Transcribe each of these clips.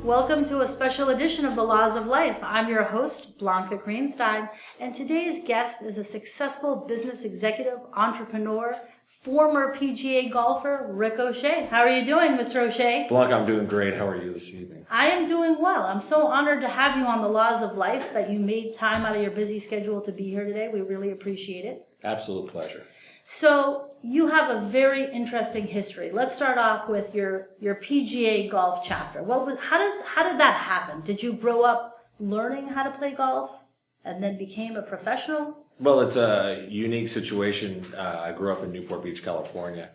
Welcome to a special edition of The Laws of Life. I'm your host, Blanca Greenstein, and today's guest is a successful business executive, entrepreneur, former PGA golfer, Rick O'Shea. How are you doing, Mr. O'Shea? Blanca, I'm doing great. How are you this evening? I am doing well. I'm so honored to have you on The Laws of Life, that you made time out of your busy schedule to be here today. We really appreciate it. Absolute pleasure. So you have a very interesting history. Let's start off with your PGA golf chapter. How did that happen? Did you grow up learning how to play golf and then became a professional? Well, it's a unique situation. I grew up in Newport Beach, California,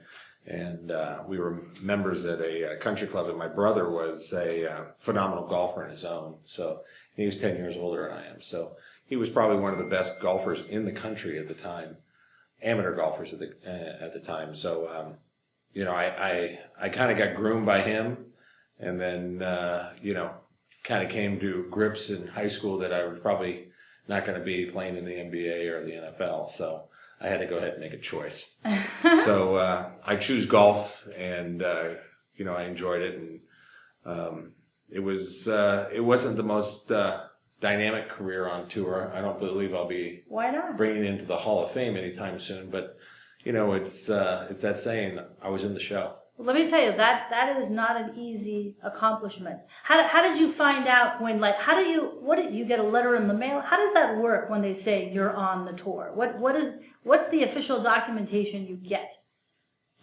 and we were members at a country club, and my brother was a phenomenal golfer in his own. So he was 10 years older than I am. So he was probably one of the best golfers in the country at the time. Amateur golfers at the time. So, I kind of got groomed by him, and then, kind of came to grips in high school that I was probably not going to be playing in the NBA or the NFL. So I had to go ahead and make a choice. So I choose golf, and, I enjoyed it. And it wasn't the most dynamic career on tour. I don't believe I'll be bringing it into the Hall of Fame anytime soon, but it's that saying, I was in the show. Well, let me tell you, that is not an easy accomplishment. How did you find out when, what did you get a letter in the mail? How does that work when they say you're on the tour? What's the official documentation you get?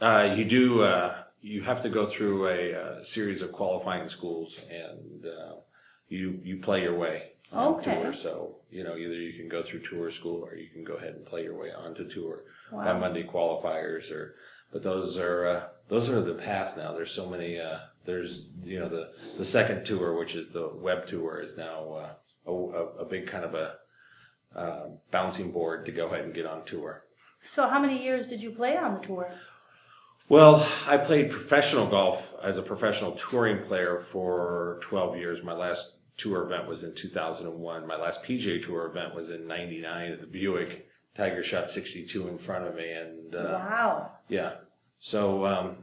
You have to go through a series of qualifying schools, and you play your way on tour. So, either you can go through tour school or you can go ahead and play your way onto tour by Monday qualifiers. But those are the past now. There's so many. There's the second tour, which is the web tour, is now a big kind of a bouncing board to go ahead and get on tour. So how many years did you play on the tour? Well, I played professional golf as a professional touring player for 12 years. My last tour event was in 2001. My last PGA Tour event was in '99 at the Buick. Tiger shot 62 in front of me, and wow. Yeah. So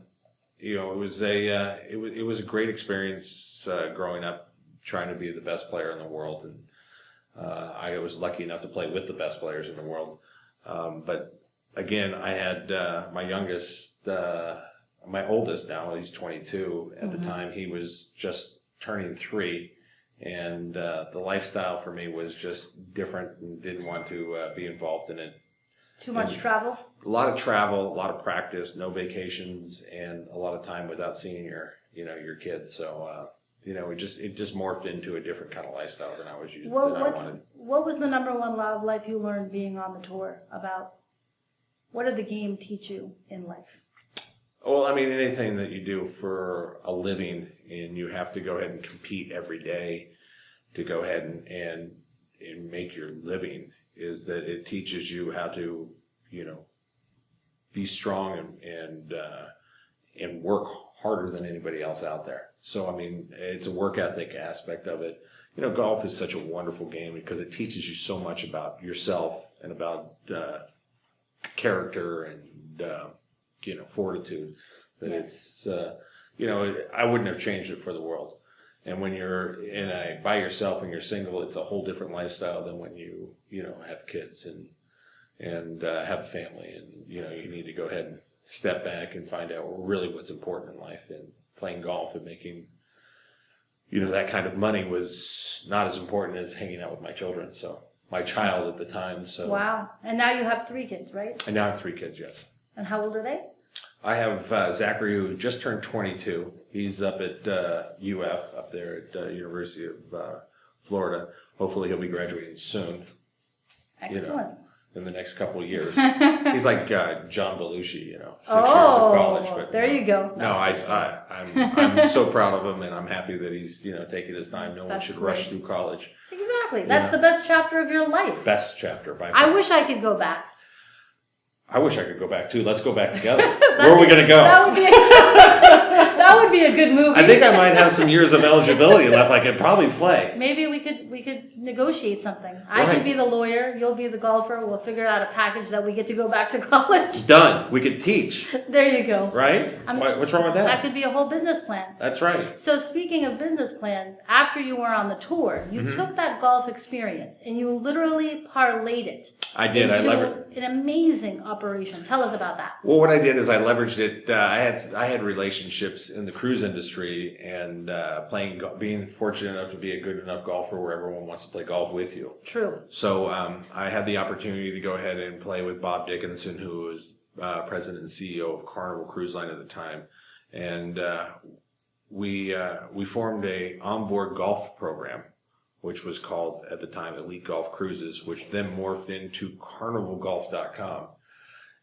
it was a great experience growing up, trying to be the best player in the world, and I was lucky enough to play with the best players in the world. But again, I had my oldest now. He's 22. At the time, he was just turning 3. And the lifestyle for me was just different, and didn't want to be involved in it. Too much travel? A lot of travel, a lot of practice, no vacations, and a lot of time without seeing your kids. So, it just morphed into a different kind of lifestyle than I was used to. What was the number one law of life you learned being on the tour about? What did the game teach you in life? Well, I mean, anything that you do for a living, and you have to go ahead and compete every day to go ahead and make your living, is that it teaches you how to, be strong and work harder than anybody else out there. So, I mean, it's a work ethic aspect of it. Golf is such a wonderful game because it teaches you so much about yourself and about character and fortitude, that it's, I wouldn't have changed it for the world. And when you're by yourself and you're single, it's a whole different lifestyle than when you have kids and have a family, and, you need to go ahead and step back and find out really what's important in life. And playing golf and making, that kind of money was not as important as hanging out with my children. So my child at the time. So. Wow. And now you have 3 kids, right? And now I have 3 kids, yes. And how old are they? I have Zachary, who just turned 22. He's up at UF, up there at University of Florida. Hopefully he'll be graduating soon. Excellent. In the next couple of years. He's like John Belushi, 6 years of college. But there you go. No, I'm so proud of him, and I'm happy that he's taking his time. No one should rush through college. Exactly. That's the best chapter of your life. Best chapter by far. I wish I could go back. I wish I could go back too. Let's go back together. Where are we going to go? That would would be a good movie. I think I might have some years of eligibility left. I could probably play. Maybe we could negotiate something. I Right. could be the lawyer, you'll be the golfer. We'll figure out a package that we get to go back to college. Done. We could teach, There you go. right? What's wrong with That that? could be a whole business plan. That's right. So speaking of business plans, after you were on the tour, you Mm-hmm. took that golf experience and you literally parlayed it. I did. I into leveraged. an amazing operation. Tell us about that. Well, what I did is I leveraged it. I had relationships in the cruise industry, and being fortunate enough to be a good enough golfer where everyone wants to play golf with you. True. So I had the opportunity to go ahead and play with Bob Dickinson, who was president and CEO of Carnival Cruise Line at the time, and we formed a onboard golf program, which was called at the time Elite Golf Cruises, which then morphed into CarnivalGolf.com.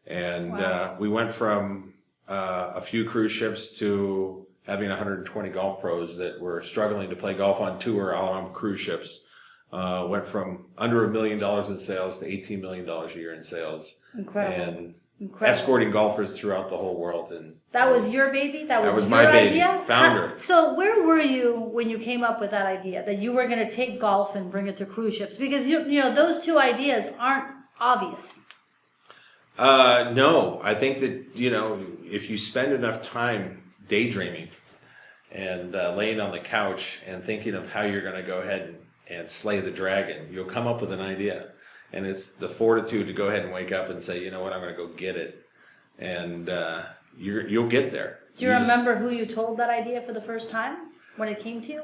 And Wow. we went from a few cruise ships to having 120 golf pros that were struggling to play golf on tour out on cruise ships. Went from under $1 million in sales to $18 million a year in sales. Incredible. And Incredible. escorting golfers throughout the whole world. And That was your baby? That was was your my baby. idea? Founder. So where were you when you came up with that idea that you were going to take golf and bring it to cruise ships? Because you know those two ideas aren't obvious. No, I think that, if you spend enough time daydreaming and laying on the couch and thinking of how you're going to go ahead and slay the dragon, you'll come up with an idea. And it's the fortitude to go ahead and wake up and say, you know what, I'm going to go get it. And you'll get there. Do you remember who you told that idea for the first time when it came to you?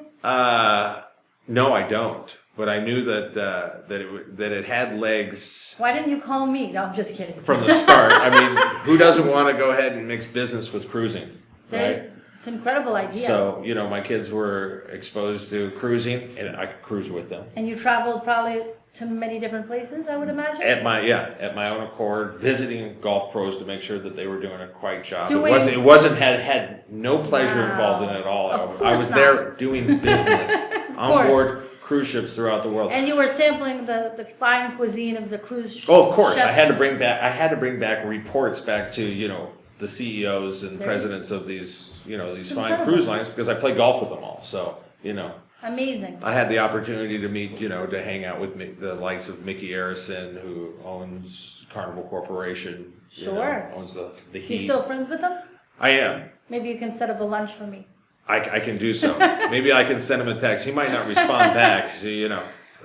No, I don't. But I knew that it had legs Why didn't you call me? No, I'm just kidding. from the start. I mean, who doesn't want to go ahead and mix business with cruising, right? It's an incredible idea. So, my kids were exposed to cruising, and I could cruise with them. And you traveled probably to many different places, I would imagine? At my own accord, visiting golf pros to make sure that they were doing a quite job. Doing- Had no pleasure involved in it at all. Of I course was not. there doing business on course. board cruise ships throughout the world. And you were sampling the fine cuisine of the cruise Oh, of course. chefs. I had to bring back reports back to, the CEOs and presidents of these fine incredible. cruise lines, because I play golf with them all. So, Amazing. I had the opportunity to meet, to hang out with the likes of Mickey Arison, who owns Carnival Corporation. Sure. Owns the You Heat. still friends with them? I am. Maybe you can set up a lunch for me. I can do so. Maybe I can send him a text. He might not respond back. So,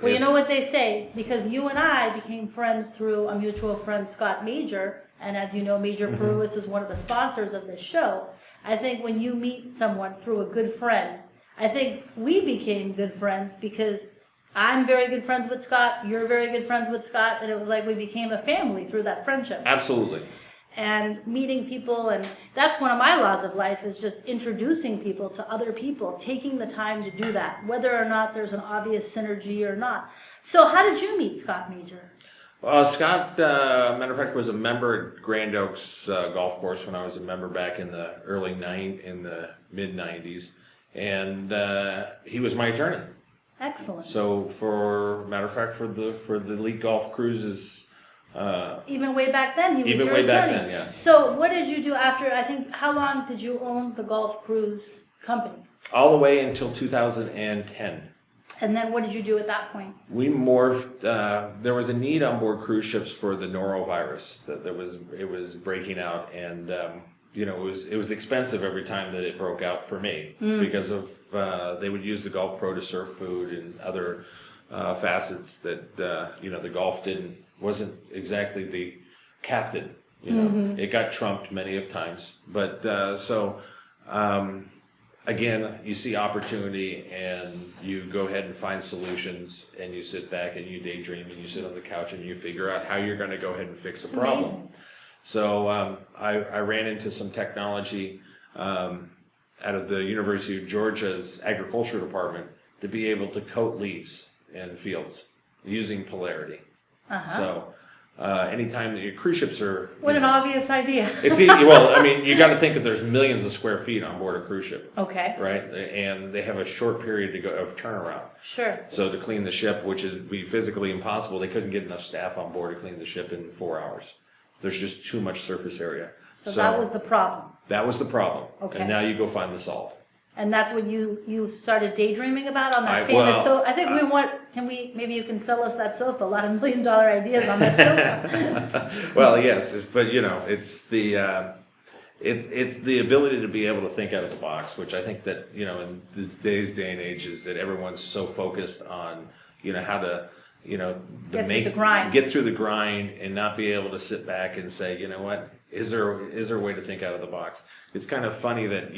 Well, you know what they say, because you and I became friends through a mutual friend, Scott Major, and as you know, Major Peruis is one of the sponsors of this show. I think when you meet someone through a good friend, I think we became good friends because I'm very good friends with Scott, you're very good friends with Scott, and it was like we became a family through that friendship. Absolutely. And meeting people, and that's one of my laws of life, is just introducing people to other people, taking the time to do that, whether or not there's an obvious synergy or not. So how did you meet Scott Major? Scott, matter of fact, was a member at Grand Oaks Golf Course when I was a member back in the mid 90s, and he was my attorney. Excellent. So, matter of fact, for the Elite Golf Cruises. Even way back then, he was Even your way attorney. back then, yeah. So what did you do after, how long did you own the golf cruise company? All the way until 2010. And then what did you do at that point? We morphed. There was a need on board cruise ships for the norovirus. It was breaking out, and it was expensive every time that it broke out for me because of they would use the Golf Pro to serve food and other facets that the golf wasn't exactly the captain. It got trumped many of times, but again, you see opportunity and you go ahead and find solutions, and you sit back and you daydream and you sit on the couch and you figure out how you're going to go ahead and fix a problem. Amazing. So I ran into some technology out of the University of Georgia's agriculture department to be able to coat leaves in fields using polarity. So anytime that your cruise ships are... What an obvious idea. It's easy. Well, I mean, you got to think that there's millions of square feet on board a cruise ship. Okay. Right? And they have a short period of turnaround. Sure. So to clean the ship, which would be physically impossible, they couldn't get enough staff on board to clean the ship in 4 hours. There's just too much surface area. So that was the problem. That was the problem. Okay. And now you go find the solve. And that's what you started daydreaming about on that I- famous well, sofa. I think maybe you can sell us that sofa. A lot of $1 million ideas on that sofa. Well, yes, but it's it's the ability to be able to think out of the box, which I think that in today's day and age is that everyone's so focused on how to Get through the grind. get through the grind and not be able to sit back and say, what is there a way to think out of the box? It's kind of funny that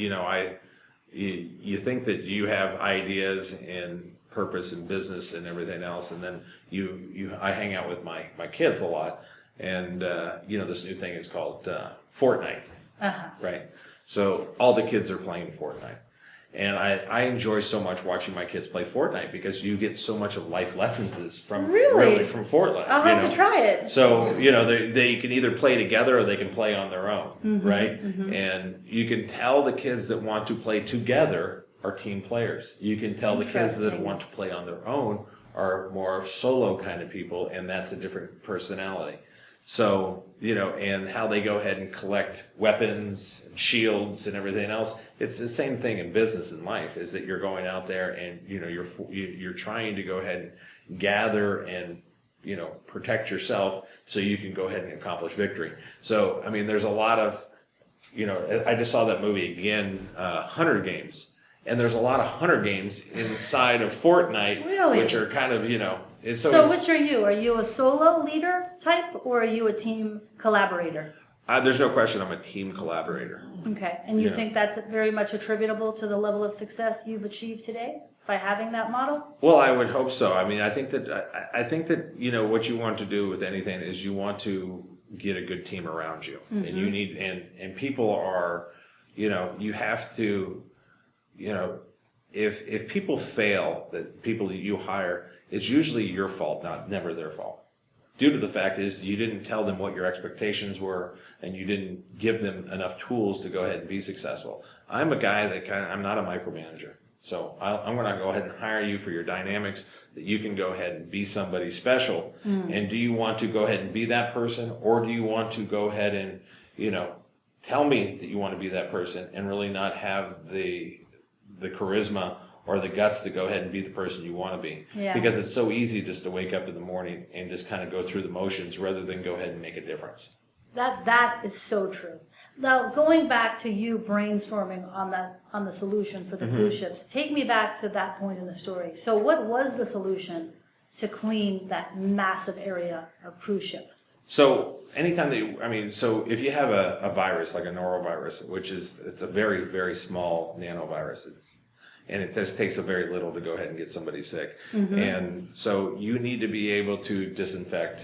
you think that you have ideas and purpose and business and everything else, and then I hang out with my kids a lot, and this new thing is called Fortnite, right? So all the kids are playing Fortnite, and I enjoy so much watching my kids play Fortnite because you get so much of life lessons from Really? from Fortnite. I'll have to try it. So, they can either play together or they can play on their own, right? And you can tell the kids that want to play together are team players. You can tell the kids that Interesting. want to play on their own are more solo kind of people, and that's a different personality. So, and how they go ahead and collect weapons and shields and everything else. It's the same thing in business and life, is that you're going out there and, you're trying to go ahead and gather and, protect yourself so you can go ahead and accomplish victory. So, I mean, there's a lot of, I just saw that movie again, Hunter Games. And there's a lot of Hunter Games inside of Fortnite, Really? which are kind of, So which are you? Are you a solo leader type or are you a team collaborator? there's no question I'm a team collaborator. Okay. And you Yeah. think that's very much attributable to the level of success you've achieved today by having that model? Well, I would hope so. I mean, I think that what you want to do with anything is you want to get a good team around you, and you need and people are, you have to, if people fail, that people that you hire, it's usually your fault, never their fault. Due to the fact is you didn't tell them what your expectations were, and you didn't give them enough tools to go ahead and be successful. I'm a guy that I'm not a micromanager. So I'm going to go ahead and hire you for your dynamics, that you can go ahead and be somebody special. And do you want to go ahead and be that person, or do you want to go ahead and, tell me that you want to be that person and really not have the charisma or the guts to go ahead and be the person you want to be? Yeah. Because it's so easy just to wake up in the morning and just kind of go through the motions rather than go ahead and make a difference. That is so true. Now, going back to you brainstorming on the solution for the cruise ships, take me back to that point in the story. So what was the solution to clean that massive area of cruise ship? So anytime so if you have a virus like a norovirus, it's a very, very small nanovirus, and it just takes a very little to go ahead and get somebody sick. And so you need to be able to disinfect,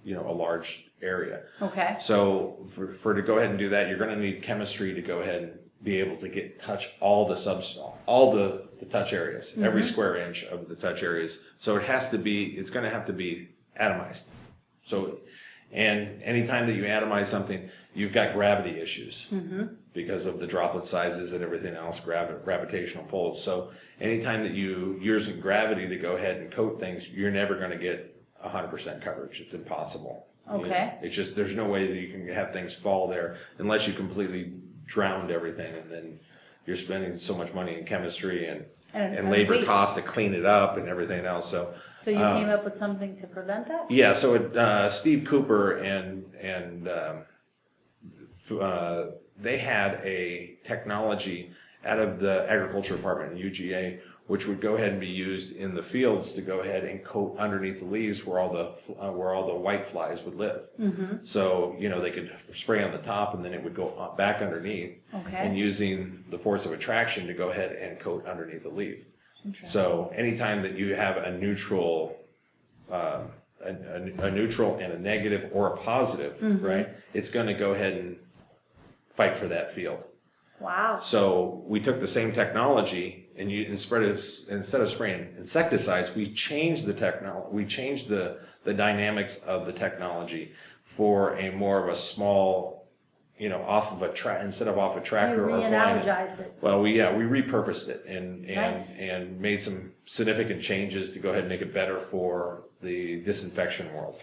a large area. Okay. So for to go ahead and do that, you're going to need chemistry to go ahead and be able to touch all the touch areas, every square inch of the touch areas. So it's going to have to be atomized. So, and anytime that you atomize something, you've got gravity issues because of the droplet sizes and everything else, gravitational pulls. So anytime that you're using gravity to go ahead and coat things, you're never going to get 100% coverage. It's impossible. Okay. It's just, there's no way that you can have things fall there unless you completely drowned everything, and then you're spending so much money in chemistry and labor waste. costs to clean it up and everything else. So you came up with something to prevent that? yeah, so Steve Cooper and they had a technology out of the agriculture department in UGA, which would go ahead and be used in the fields to go ahead and coat underneath the leaves where all the white flies would live. So they could spray on the top, and then it would go back underneath, Okay. and using the force of attraction to go ahead and coat underneath the leaf. So anytime that you have a neutral, a neutral and a negative or a positive, right, it's going to go ahead and fight for that field. Wow. So we took the same technology, and instead of spraying insecticides, we changed the technology. We changed the dynamics of the technology for a more of a small, off of instead of off a tractor You or flying. re-analogized it. Well, we repurposed it and Nice. and made some significant changes to go ahead and make it better for the disinfection world.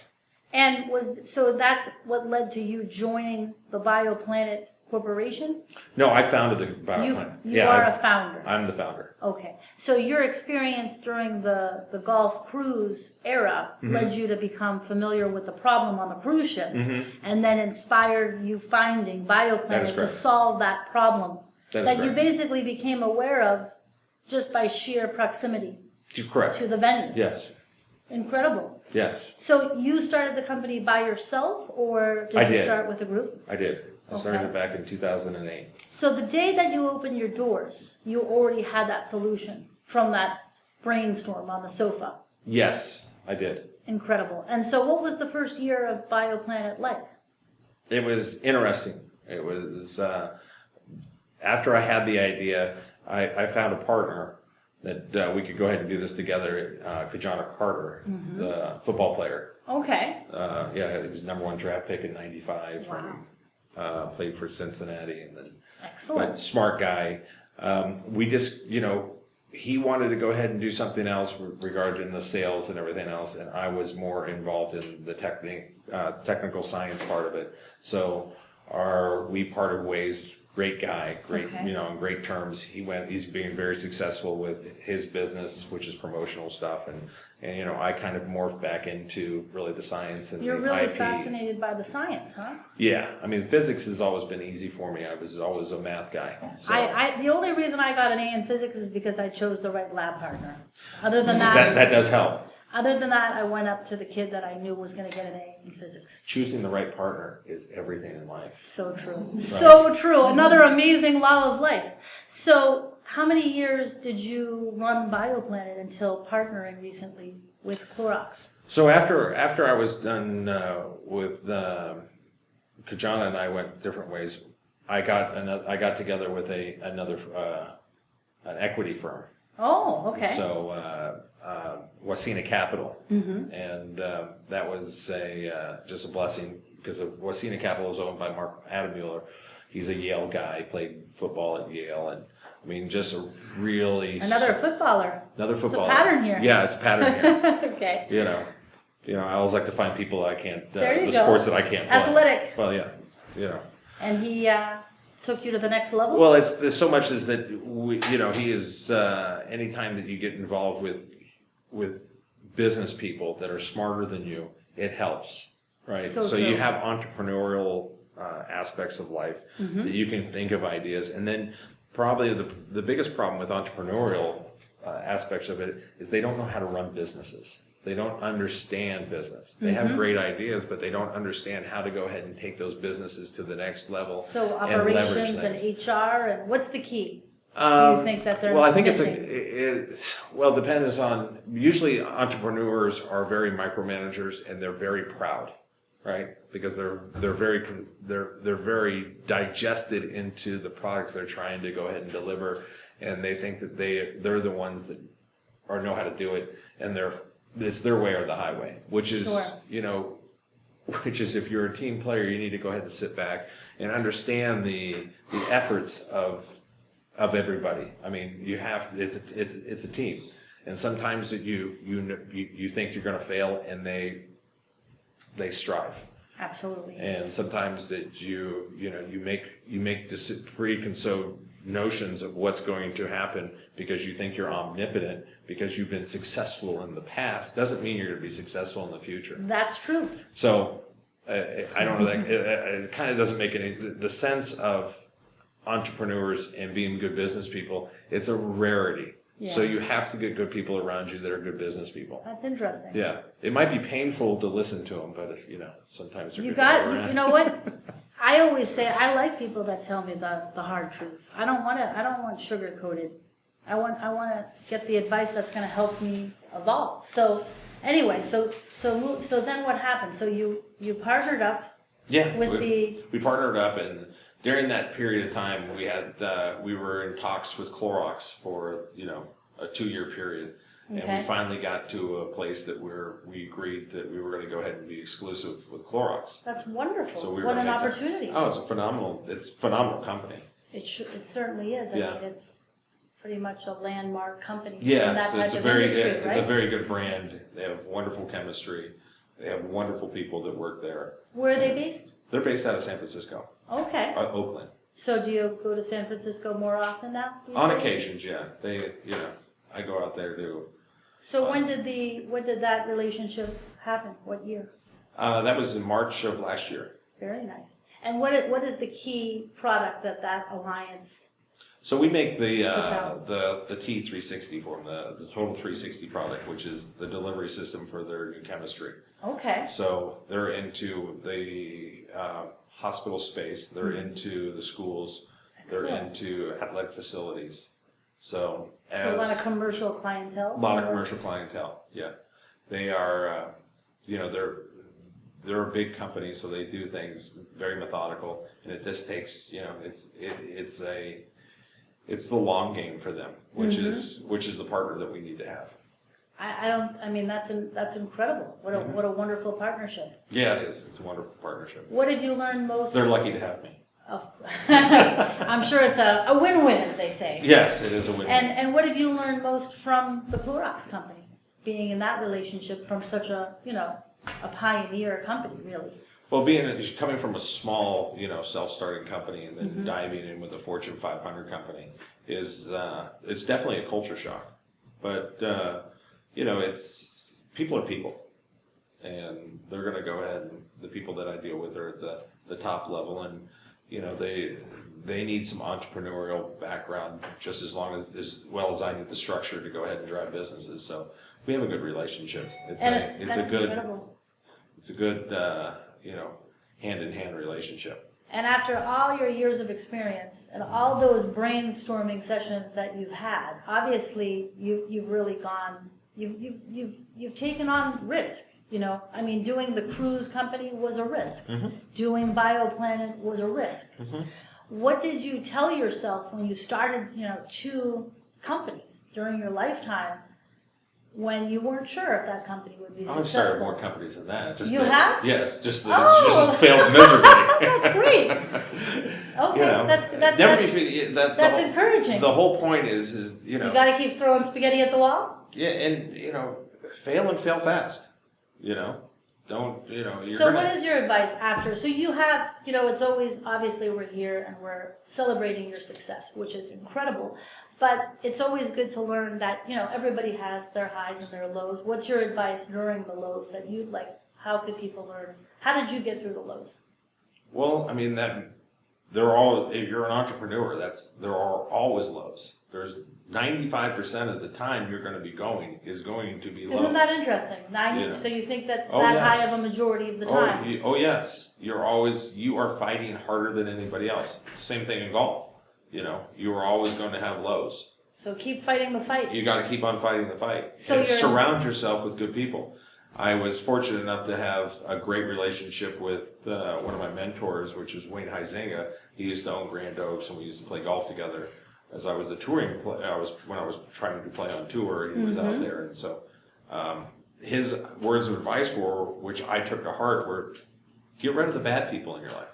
And so that's what led to you joining the BioPlanet Corporation? No, I founded the BioPlanet. You are a founder. I'm the founder. Okay. So your experience during the Gulf cruise era led you to become familiar with the problem on the cruise ship, and then inspired you finding BioPlanet to solve that problem that you basically became aware of just by sheer proximity to the venue. Yes. Incredible. Yes. So you started the company by yourself, or did you start with a group? I did. I started it back in 2008. So the day that you opened your doors, you already had that solution from that brainstorm on the sofa. Yes, I did. Incredible. And so what was the first year of BioPlanet like? It was interesting. It was, after I had the idea, I found a partner that we could go ahead and do this together, Kajana Carter, the football player. Okay. Yeah, he was #1 draft pick in '95. Wow. Played for Cincinnati. And then, Excellent. but smart guy. We just, he wanted to go ahead and do something else regarding the sales and everything else, and I was more involved in the technical science part of it. So we parted ways. Great guy, great, in great terms. He's being very successful with his business, which is promotional stuff, and I kind of morphed back into really the science and You're the really IP. fascinated by the science, huh? Yeah, I mean, physics has always been easy for me. I was always a math guy. So. The only reason I got an A in physics is because I chose the right lab partner. Other than that, that does help. Other than that, I went up to the kid that I knew was going to get an A in physics. Choosing the right partner is everything in life. So true. Right. So true. Another amazing law of life. So how many years did you run BioPlanet until partnering recently with Clorox? So after I was done with Kajana and I went different ways, I got together with another an equity firm. Oh, okay. So Wasina Capital, and that was just a blessing because Wasina Capital is owned by Mark Adammuller. He's a Yale guy, played football at Yale, and I mean, just a really another footballer. Another footballer. It's a pattern here. Yeah, it's a pattern here. Okay. I always like to find people I can't. There you the go. Sports that I can't play. Athletic. Well, yeah. And he took you to the next level? Well, there's so much is that he is anytime that you get involved with business people that are smarter than you, it helps, right? So you have entrepreneurial aspects of life that you can think of ideas, and then probably the biggest problem with entrepreneurial aspects of it is they don't know how to run businesses. They don't understand business. They have great ideas, but they don't understand how to go ahead and take those businesses to the next level. So operations and HR, and what's the key? Do you think that they're missing? It depends on. Usually, entrepreneurs are very micromanagers and they're very proud, right? Because they're very digested into the product they're trying to go ahead and deliver, and they think that they're the ones that know how to do it, and it's their way or the highway, which is, if you're a team player, you need to go ahead and sit back and understand the efforts of everybody. I mean, you have it's a team, and sometimes that you think you're going to fail, and they strive. Absolutely. And sometimes that you make this preconceived notions of what's going to happen because you think you're omnipotent, because you've been successful in the past, doesn't mean you're going to be successful in the future. That's true. So I don't know that it kind of doesn't make any the sense of entrepreneurs and being good business people. It's a rarity. Yeah. So you have to get good people around you that are good business people. That's interesting. Yeah, it might be painful to listen to them, but sometimes they're you what? I always say I like people that tell me the hard truth. I don't want sugar coated. I want to get the advice that's going to help me evolve. So anyway, so then what happened? So you partnered up. Yeah, we partnered up, and during that period of time, we were in talks with Clorox for a 2-year period, and we finally got to a place that we agreed that we were going to go ahead and be exclusive with Clorox. That's wonderful. So what an opportunity! It's a phenomenal company. It certainly is. I mean, it's pretty much a landmark company in that type of industry, right? It's a very good brand. They have wonderful chemistry. They have wonderful people that work there. Where are they based? They're based out of San Francisco, Okay. Oakland. So do you go to San Francisco more often now? On occasions, yeah. I go out there to. So when did that relationship happen? What year? That was in March of last year. Very nice. And what is the key product that alliance? So we make the out? the T360 for them, the Total 360 product, which is the delivery system for their new chemistry. Okay. So they're into the hospital space, they're into the schools, they're Excellent. into athletic facilities. So So a lot of commercial clientele. a lot of commercial clientele. Yeah, they are. They're a big company, so they do things very methodical, and this takes it's the long game for them, which is the partner that we need to have. I mean that's incredible. What a wonderful partnership. Yeah, it is. It's a wonderful partnership. What have you learned most? They're lucky to have me. Oh. I'm sure it's a win-win, as they say. Yes, it is a win-win. And what have you learned most from the Clorox company, being in that relationship from such a pioneer company, really? Well, coming from a small, self-starting company and then diving in with a Fortune 500 company it's definitely a culture shock. But it's people are people, and they're going to go ahead. And the people that I deal with are at the top level, and they need some entrepreneurial background just as well as I need the structure to go ahead and drive businesses. So we have a good relationship. It's a good hand-in-hand relationship. And after all your years of experience and all those brainstorming sessions that you've had, obviously you've really gone. You've taken on risk. I mean, doing the cruise company was a risk. Mm-hmm. Doing BioPlanet was a risk. Mm-hmm. What did you tell yourself when you started, 2 companies during your lifetime, when you weren't sure if that company would be successful? I've started more companies than that. Have? Yes, just failed miserably. That's great. Okay, that's encouraging. The whole point is you got to keep throwing spaghetti at the wall. Yeah, and fail and fail fast. Don't what is your advice after? So you have, it's always, obviously we're here and we're celebrating your success, which is incredible. But it's always good to learn that, everybody has their highs and their lows. What's your advice during the lows that you'd like? How could people learn? How did you get through the lows? Well, I mean, if you're an entrepreneur, there are always lows. There's 95% of the time you're going to be is going to be low. Isn't that interesting? 90. So you think that's yes. high of a majority of the time? Yes. You are fighting harder than anybody else. Same thing in golf. You are always going to have lows. So keep fighting the fight. You got to keep on fighting the fight. So surround yourself with good people. I was fortunate enough to have a great relationship with one of my mentors, which is Wayne Huizinga. He used to own Grand Oaks, and we used to play golf together. As I was when I was trying to play on tour, he was out there, and so his words of advice which I took to heart, were get rid of the bad people in your life.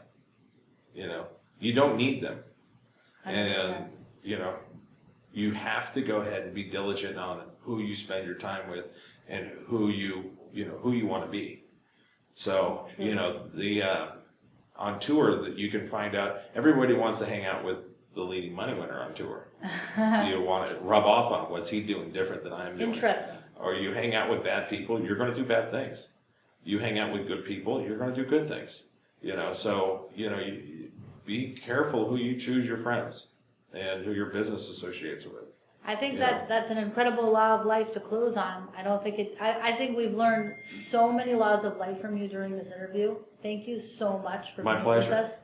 You don't need them, 100%. and you have to go ahead and be diligent on who you spend your time with and who you want to be. So on tour that you can find out everybody wants to hang out with the leading money winner on tour. You want to rub off on what's he doing different than I'm doing. Interesting. Or you hang out with bad people, you're going to do bad things. You hang out with good people, you're going to do good things. So you be careful who you choose your friends and who your business associates with. I think that's an incredible law of life to close on. I think we've learned so many laws of life from you during this interview. Thank you so much for being with us.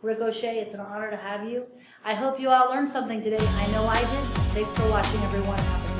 Ricochet, it's an honor to have you. I hope you all learned something today. I know I did. Thanks for watching, everyone.